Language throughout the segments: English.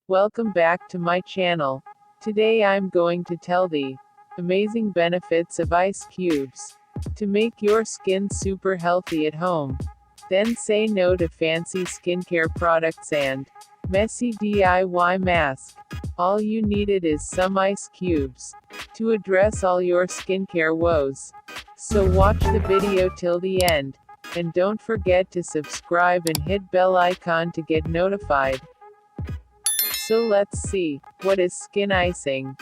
Welcome back to my channel. Today I'm going to tell the amazing benefits of ice cubes to make your skin super healthy at home. Then say no to fancy skincare products and messy DIY mask. All you needed is some ice cubes to address all your skincare woes. So watch the video till the end. And don't forget to subscribe and hit bell icon to get notified. So let's see, what is skin icing?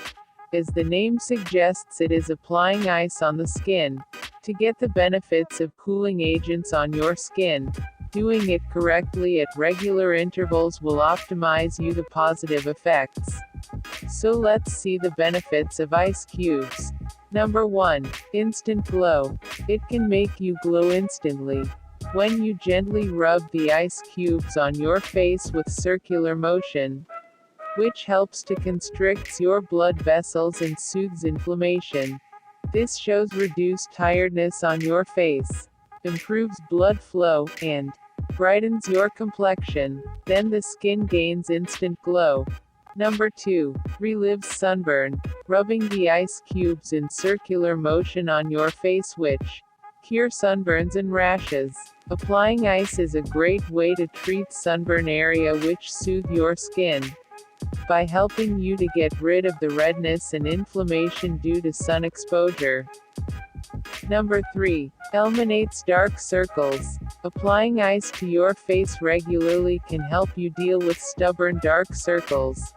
As the name suggests, it is applying ice on the skin to get the benefits of cooling agents on your skin. Doing it correctly at regular intervals will optimize you the positive effects. So let's see the benefits of ice cubes. Number 1. Instant glow. It can make you glow instantly. When you gently rub the ice cubes on your face with circular motion, which helps to constrict your blood vessels and soothes inflammation. This shows reduced tiredness on your face, improves blood flow, and brightens your complexion. Then the skin gains instant glow. Number 2. Relieves sunburn. Rubbing the ice cubes in circular motion on your face which cure sunburns and rashes. Applying ice is a great way to treat sunburn area which soothe your skin by helping you to get rid of the redness and inflammation due to sun exposure. Number 3. Eliminates dark circles. Applying ice to your face regularly can help you deal with stubborn dark circles.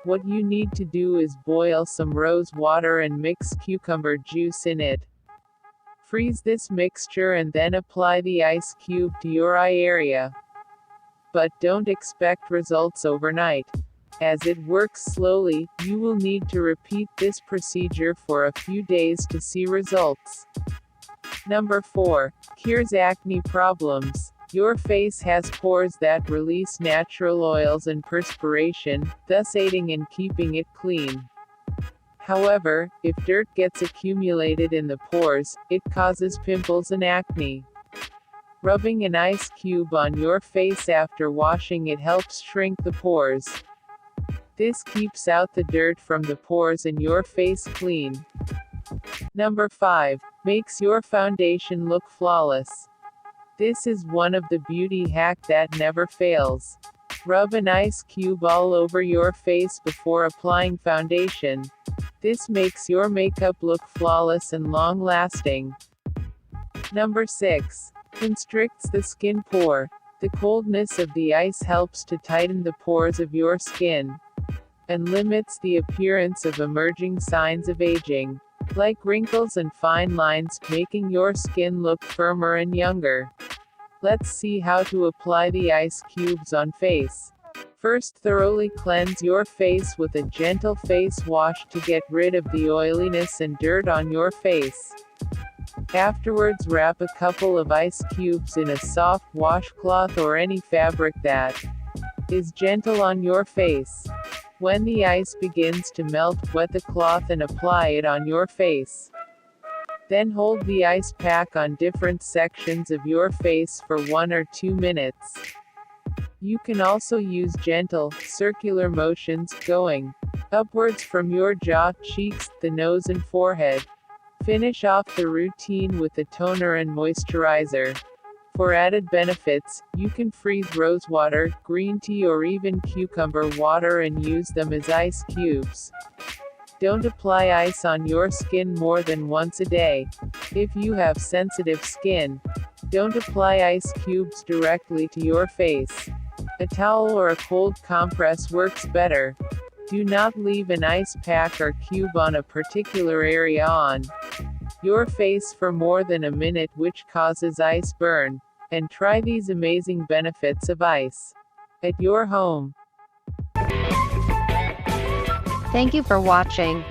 What you need to do is boil some rose water and mix cucumber juice in it. Freeze this mixture and then apply the ice cube to your eye area. But don't expect results overnight. As it works slowly, you will need to repeat this procedure for a few days to see results. Number 4. Cures acne problems. Your face has pores that release natural oils and perspiration, thus aiding in keeping it clean. However, if dirt gets accumulated in the pores, it causes pimples and acne. Rubbing an ice cube on your face after washing it helps shrink the pores. This keeps out the dirt from the pores and your face clean. Number 5. Makes your foundation look flawless. This is one of the beauty hack that never fails. Rub an ice cube all over your face before applying foundation. This makes your makeup look flawless and long-lasting. Number 6. Constricts the skin pore. The coldness of the ice helps to tighten the pores of your skin and limits the appearance of emerging signs of aging, like wrinkles and fine lines, making your skin look firmer and younger. Let's see how to apply the ice cubes on face. First, thoroughly cleanse your face with a gentle face wash to get rid of the oiliness and dirt on your face. Afterwards, wrap a couple of ice cubes in a soft washcloth or any fabric that is gentle on your face. When the ice begins to melt, wet the cloth and apply it on your face. Then hold the ice pack on different sections of your face for 1 or 2 minutes. You can also use gentle, circular motions, going upwards from your jaw, cheeks, the nose and forehead. Finish off the routine with a toner and moisturizer. For added benefits, you can freeze rose water, green tea or even cucumber water and use them as ice cubes. Don't apply ice on your skin more than once a day. If you have sensitive skin, don't apply ice cubes directly to your face. A towel or a cold compress works better. Do not leave an ice pack or cube on a particular area on your face for more than a minute, which causes ice burn. And try these amazing benefits of ice at your home. Thank you for watching.